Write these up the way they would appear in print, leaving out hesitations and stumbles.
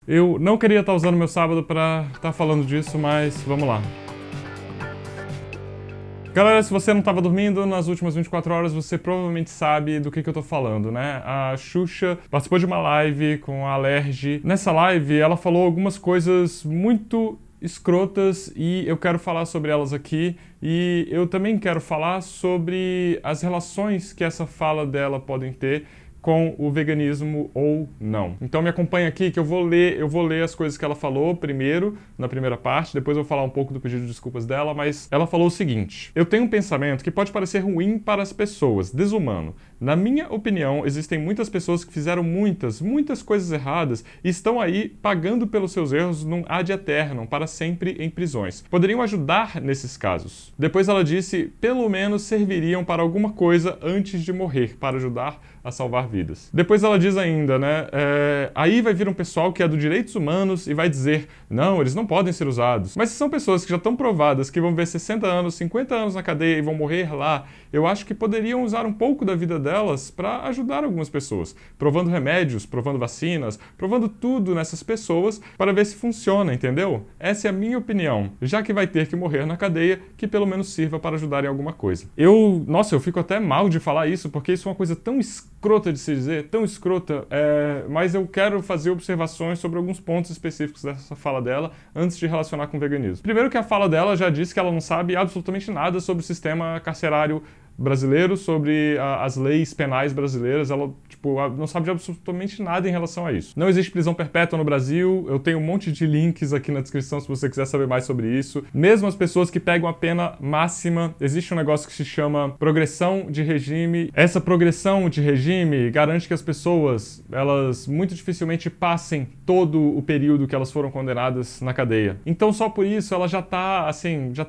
Eu não queria estar usando meu sábado pra estar falando disso, mas vamos lá. Galera, se você não estava dormindo nas últimas 24 horas, você provavelmente sabe do que eu tô falando, né? A Xuxa participou de uma live com a Alerj. Nessa live, ela falou algumas coisas muito escrotas e eu quero falar sobre elas aqui. E eu também quero falar sobre as relações que essa fala dela podem ter com o veganismo ou não. Então me acompanha aqui que eu vou ler as coisas que ela falou primeiro, na primeira parte, depois eu vou falar um pouco do pedido de desculpas dela, mas ela falou o seguinte: eu tenho um pensamento que pode parecer ruim para as pessoas, desumano. Na minha opinião, existem muitas pessoas que fizeram muitas coisas erradas e estão aí pagando pelos seus erros num ad eternum, para sempre em prisões. Poderiam ajudar nesses casos. Depois ela disse, pelo menos serviriam para alguma coisa antes de morrer, para ajudar a salvar vidas. Depois ela diz ainda, né, aí vai vir um pessoal que é do direitos humanos e vai dizer, não, eles não podem ser usados. Mas se são pessoas que já estão provadas, que vão ver 60 anos, 50 anos na cadeia e vão morrer lá, eu acho que poderiam usar um pouco da vida delas para ajudar algumas pessoas, provando remédios, provando vacinas, provando tudo nessas pessoas para ver se funciona, entendeu? Essa é a minha opinião. Já que vai ter que morrer na cadeia, que pelo menos sirva para ajudar em alguma coisa. Nossa, eu fico até mal de falar isso, porque isso é uma coisa tão escrota de se dizer, tão escrota, mas eu quero fazer observações sobre alguns pontos específicos dessa fala dela antes de relacionar com o veganismo. Primeiro que a fala dela já disse que ela não sabe absolutamente nada sobre o sistema carcerário brasileiro, sobre as leis penais brasileiras. Ela, não sabe de absolutamente nada em relação a isso. Não existe prisão perpétua no Brasil, eu tenho um monte de links aqui na descrição se você quiser saber mais sobre isso. Mesmo as pessoas que pegam a pena máxima, existe um negócio que se chama progressão de regime. Essa progressão de regime garante que as pessoas, elas muito dificilmente passem todo o período que elas foram condenadas na cadeia. Então só por isso ela já tá,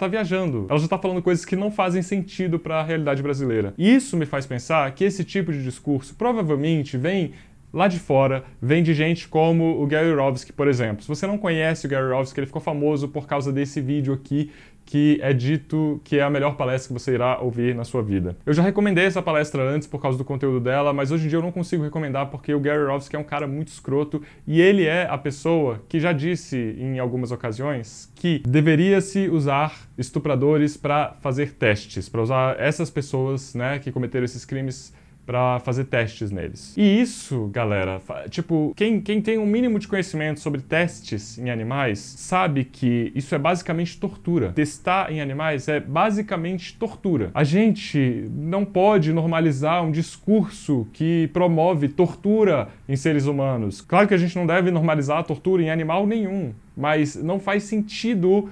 viajando. Ela já tá falando coisas que não fazem sentido para a realidade brasileira. E isso me faz pensar que esse tipo de discurso provavelmente vem lá de fora, vem de gente como o Gary Yourofsky, por exemplo. Se você não conhece o Gary Yourofsky, ele ficou famoso por causa desse vídeo aqui, que é dito que é a melhor palestra que você irá ouvir na sua vida. Eu já recomendei essa palestra antes por causa do conteúdo dela, mas hoje em dia eu não consigo recomendar porque o Gary Yourofsky é um cara muito escroto e ele é a pessoa que já disse em algumas ocasiões que deveria-se usar estupradores para fazer testes, para usar essas pessoas, né, que cometeram esses crimes para fazer testes neles. E isso, galera, quem tem um mínimo de conhecimento sobre testes em animais sabe que isso é basicamente tortura. Testar em animais é basicamente tortura. A gente não pode normalizar um discurso que promove tortura em seres humanos. Claro que a gente não deve normalizar a tortura em animal nenhum, mas não faz sentido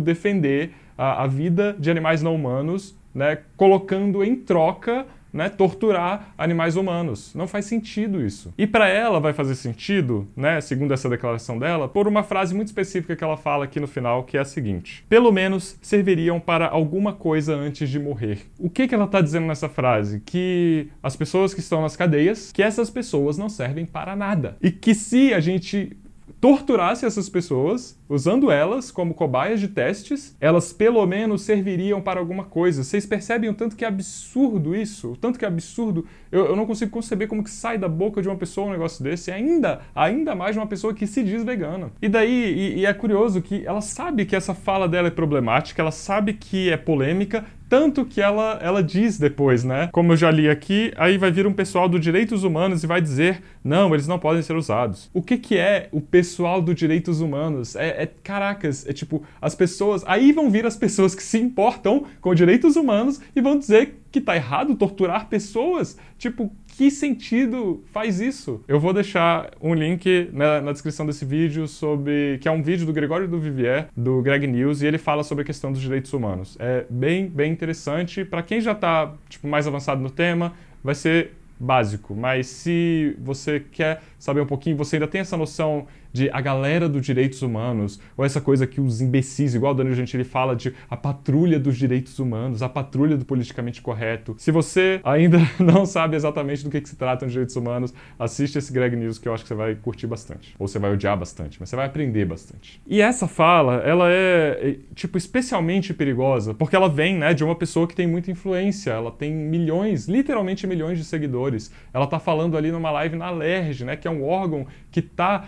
defender a vida de animais não humanos, né, colocando em troca, né, torturar animais humanos. Não faz sentido isso. E para ela vai fazer sentido, né, segundo essa declaração dela, por uma frase muito específica que ela fala aqui no final, que é a seguinte: pelo menos serviriam para alguma coisa antes de morrer. O que ela está dizendo nessa frase? Que as pessoas que estão nas cadeias, que essas pessoas não servem para nada. E que se a gente torturasse essas pessoas, usando elas como cobaias de testes, elas pelo menos serviriam para alguma coisa. Vocês percebem o tanto que é absurdo isso? O tanto que é absurdo? Eu não consigo conceber como que sai da boca de uma pessoa um negócio desse, ainda mais de uma pessoa que se diz vegana. E daí, e é curioso que ela sabe que essa fala dela é problemática, ela sabe que é polêmica, tanto que ela diz depois, né? Como eu já li aqui, aí vai vir um pessoal do direitos humanos e vai dizer, não, eles não podem ser usados. O que é o pessoal do direitos humanos? Caracas, as pessoas... Aí vão vir as pessoas que se importam com direitos humanos e vão dizer que tá errado torturar pessoas? Que sentido faz isso? Eu vou deixar um link na descrição desse vídeo que é um vídeo do Gregório do Vivier, do Greg News, e ele fala sobre a questão dos direitos humanos. É bem interessante. Para quem já tá mais avançado no tema, vai ser básico, mas se você quer saber um pouquinho, você ainda tem essa noção de a galera dos direitos humanos, ou essa coisa que os imbecis, igual o Danilo Gentili fala, de a patrulha dos direitos humanos, a patrulha do politicamente correto. Se você ainda não sabe exatamente do que se trata os direitos humanos, assiste esse Greg News que eu acho que você vai curtir bastante. Ou você vai odiar bastante, mas você vai aprender bastante. E essa fala, ela é, especialmente perigosa, porque ela vem, né, de uma pessoa que tem muita influência, ela tem milhões, literalmente milhões de seguidores, seguidores. Ela está falando ali numa live na Alerj, né, que é um órgão que está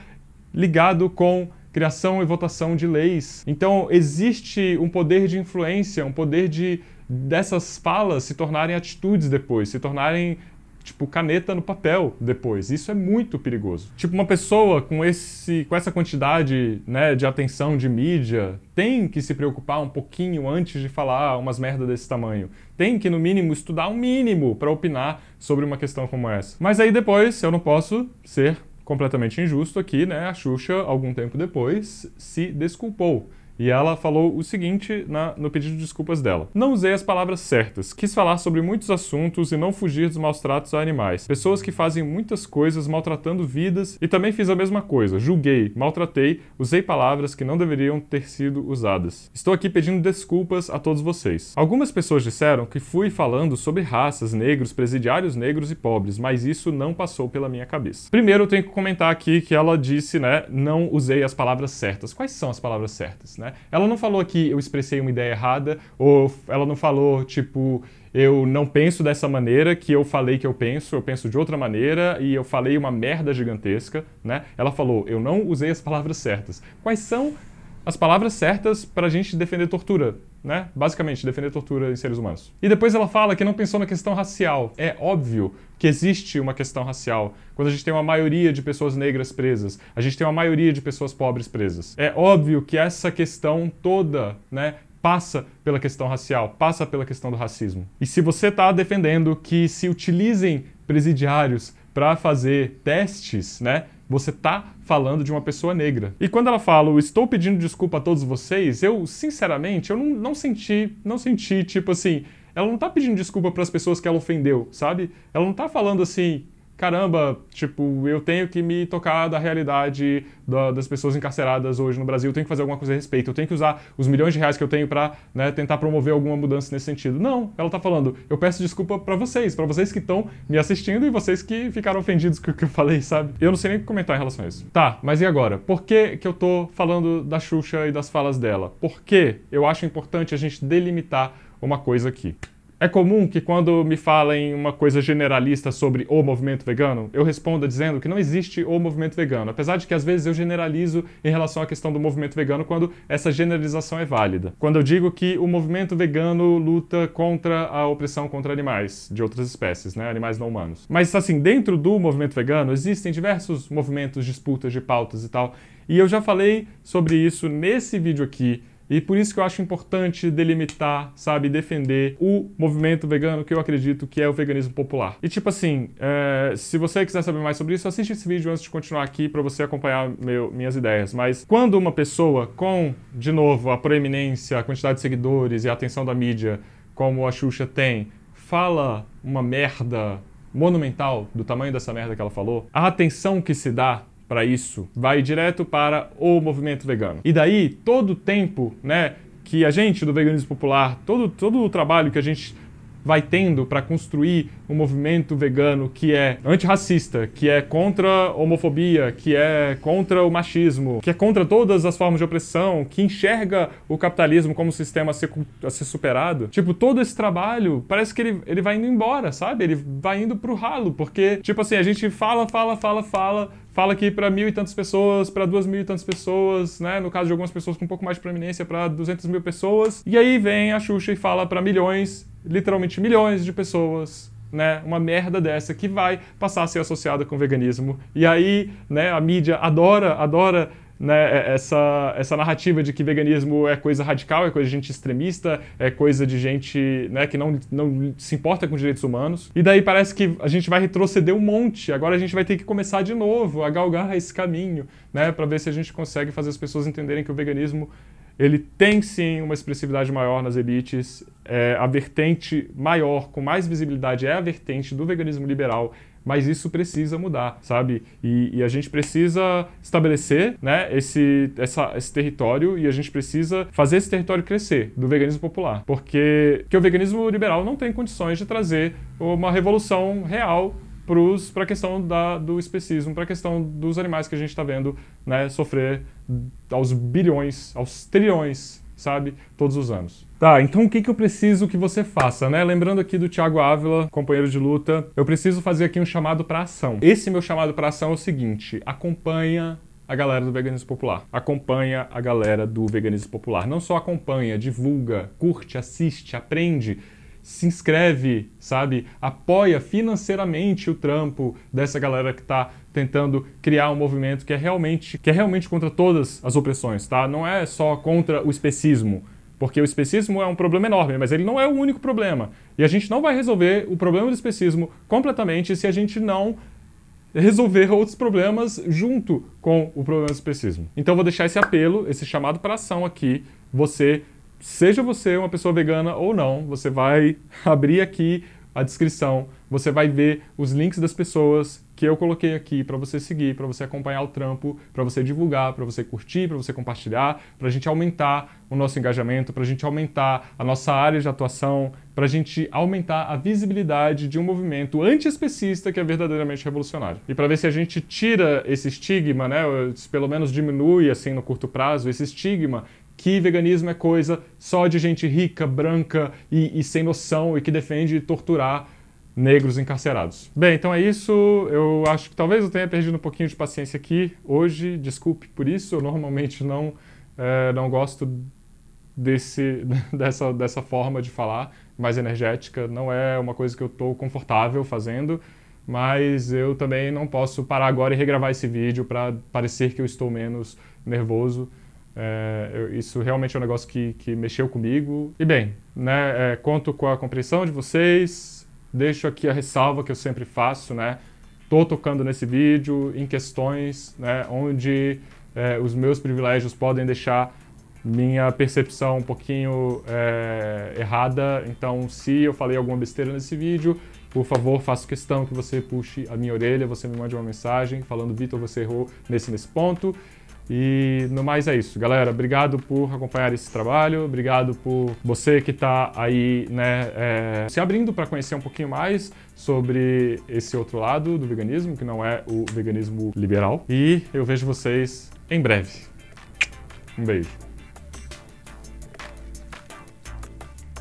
ligado com criação e votação de leis. Então existe um poder de influência, um poder dessas falas se tornarem atitudes depois, se tornarem tipo caneta no papel depois. Isso é muito perigoso. Tipo, uma pessoa com essa quantidade, né, de atenção de mídia tem que se preocupar um pouquinho antes de falar umas merda desse tamanho. Tem que, no mínimo, estudar um mínimo para opinar sobre uma questão como essa. Mas aí depois, eu não posso ser completamente injusto aqui, né? A Xuxa, algum tempo depois, se desculpou. E ela falou o seguinte no pedido de desculpas dela. Não usei as palavras certas. Quis falar sobre muitos assuntos e não fugir dos maus tratos a animais. Pessoas que fazem muitas coisas maltratando vidas e também fiz a mesma coisa. Julguei, maltratei, usei palavras que não deveriam ter sido usadas. Estou aqui pedindo desculpas a todos vocês. Algumas pessoas disseram que fui falando sobre raças, negros, presidiários negros e pobres, mas isso não passou pela minha cabeça. Primeiro eu tenho que comentar aqui que ela disse, né, não usei as palavras certas. Quais são as palavras certas, né? Ela não falou que eu expressei uma ideia errada, ou ela não falou, tipo, eu não penso dessa maneira, que eu falei que eu penso de outra maneira e eu falei uma merda gigantesca, né? Ela falou, eu não usei as palavras certas. Quais são as palavras certas para a gente defender tortura, né? Basicamente, defender tortura em seres humanos. E depois ela fala que não pensou na questão racial. É óbvio que existe uma questão racial. Quando a gente tem uma maioria de pessoas negras presas, a gente tem uma maioria de pessoas pobres presas. É óbvio que essa questão toda, né, passa pela questão racial, passa pela questão do racismo. E se você está defendendo que se utilizem presidiários para fazer testes, né, você tá falando de uma pessoa negra. E quando ela fala, estou pedindo desculpa a todos vocês, eu, sinceramente, eu não senti, tipo assim, ela não tá pedindo desculpa para as pessoas que ela ofendeu, sabe? Ela não tá falando assim, caramba, tipo, eu tenho que me tocar da realidade das pessoas encarceradas hoje no Brasil, eu tenho que fazer alguma coisa a respeito, eu tenho que usar os milhões de reais que eu tenho pra, né, tentar promover alguma mudança nesse sentido. Não, ela tá falando, eu peço desculpa pra vocês que estão me assistindo e vocês que ficaram ofendidos com o que eu falei, sabe? Eu não sei nem o que comentar em relação a isso. Tá, mas e agora? Por que eu tô falando da Xuxa e das falas dela? Porque eu acho importante a gente delimitar uma coisa aqui. É comum que quando me falem uma coisa generalista sobre o movimento vegano, eu responda dizendo que não existe o movimento vegano, apesar de que às vezes eu generalizo em relação à questão do movimento vegano quando essa generalização é válida. Quando eu digo que o movimento vegano luta contra a opressão contra animais de outras espécies, né, animais não humanos. Mas assim, dentro do movimento vegano existem diversos movimentos, disputas de pautas e tal, e eu já falei sobre isso nesse vídeo aqui. E por isso que eu acho importante delimitar, sabe, defender o movimento vegano que eu acredito que é o veganismo popular. E tipo assim, se você quiser saber mais sobre isso, assiste esse vídeo antes de continuar aqui para você acompanhar minhas ideias. Mas quando uma pessoa com, de novo, a proeminência, a quantidade de seguidores e a atenção da mídia, como a Xuxa tem, fala uma merda monumental do tamanho dessa merda que ela falou, a atenção que se dá para isso vai direto para o movimento vegano. E daí, todo o tempo, né, que a gente do veganismo popular, todo o trabalho que a gente vai tendo para construir um movimento vegano que é antirracista, que é contra a homofobia, que é contra o machismo, que é contra todas as formas de opressão, que enxerga o capitalismo como um sistema a ser superado. Tipo, todo esse trabalho, parece que ele vai indo embora, sabe? Ele vai indo pro ralo, porque, tipo assim, a gente fala aqui para 1.000 e tantas pessoas, para 2.000 e tantas pessoas, né? No caso de algumas pessoas com um pouco mais de proeminência, para 200.000 pessoas. E aí vem a Xuxa e fala para milhões, literalmente milhões de pessoas, né? Uma merda dessa que vai passar a ser associada com veganismo. E aí, né, a mídia adora, né, essa narrativa de que veganismo é coisa radical, é coisa de gente extremista, é coisa de gente, né, que não se importa com direitos humanos. E daí parece que a gente vai retroceder um monte. Agora a gente vai ter que começar de novo a galgar esse caminho, né, para ver se a gente consegue fazer as pessoas entenderem que o veganismo ele tem sim uma expressividade maior nas elites. A vertente maior, com mais visibilidade, é a vertente do veganismo liberal. Mas isso precisa mudar, sabe? E a gente precisa estabelecer, né, esse território, e a gente precisa fazer esse território crescer, do veganismo popular. Porque o veganismo liberal não tem condições de trazer uma revolução real para a questão do especismo, para a questão dos animais que a gente está vendo, né, sofrer aos bilhões, aos trilhões, sabe? Todos os anos. Tá, então o que eu preciso que você faça, né? Lembrando aqui do Thiago Ávila, companheiro de luta, eu preciso fazer aqui um chamado para ação. Esse meu chamado para ação é o seguinte: acompanha a galera do veganismo popular. Acompanha a galera do veganismo popular. Não só acompanha, divulga, curte, assiste, aprende, se inscreve, sabe? Apoia financeiramente o trampo dessa galera que tá tentando criar um movimento que é realmente contra todas as opressões, tá? Não é só contra o especismo, porque o especismo é um problema enorme, mas ele não é o único problema. E a gente não vai resolver o problema do especismo completamente se a gente não resolver outros problemas junto com o problema do especismo. Então eu vou deixar esse apelo, esse chamado para ação aqui. Seja você uma pessoa vegana ou não, você vai abrir aqui a descrição, você vai ver os links das pessoas que eu coloquei aqui para você seguir, para você acompanhar o trampo, para você divulgar, para você curtir, para você compartilhar, para a gente aumentar o nosso engajamento, para a gente aumentar a nossa área de atuação, para a gente aumentar a visibilidade de um movimento antiespecista que é verdadeiramente revolucionário. E para ver se a gente tira esse estigma, né, se pelo menos diminui assim no curto prazo, esse estigma que veganismo é coisa só de gente rica, branca e sem noção e que defende torturar negros encarcerados. Bem, então é isso. Eu acho que talvez eu tenha perdido um pouquinho de paciência aqui hoje. Desculpe por isso. Eu normalmente não gosto dessa forma de falar, mais energética. Não é uma coisa que eu estou confortável fazendo, mas eu também não posso parar agora e regravar esse vídeo para parecer que eu estou menos nervoso. Isso realmente é um negócio que mexeu comigo. E bem, né, conto com a compreensão de vocês. Deixo aqui a ressalva que eu sempre faço, né? Tô tocando nesse vídeo em questões, né, onde os meus privilégios podem deixar minha percepção um pouquinho errada. Então, se eu falei alguma besteira nesse vídeo, por favor, faço questão que você puxe a minha orelha, você me mande uma mensagem falando: Vitor, você errou nesse ponto. E no mais é isso, galera. Obrigado por acompanhar esse trabalho, obrigado por você que está aí, né, se abrindo para conhecer um pouquinho mais sobre esse outro lado do veganismo, que não é o veganismo liberal. E eu vejo vocês em breve. Um beijo.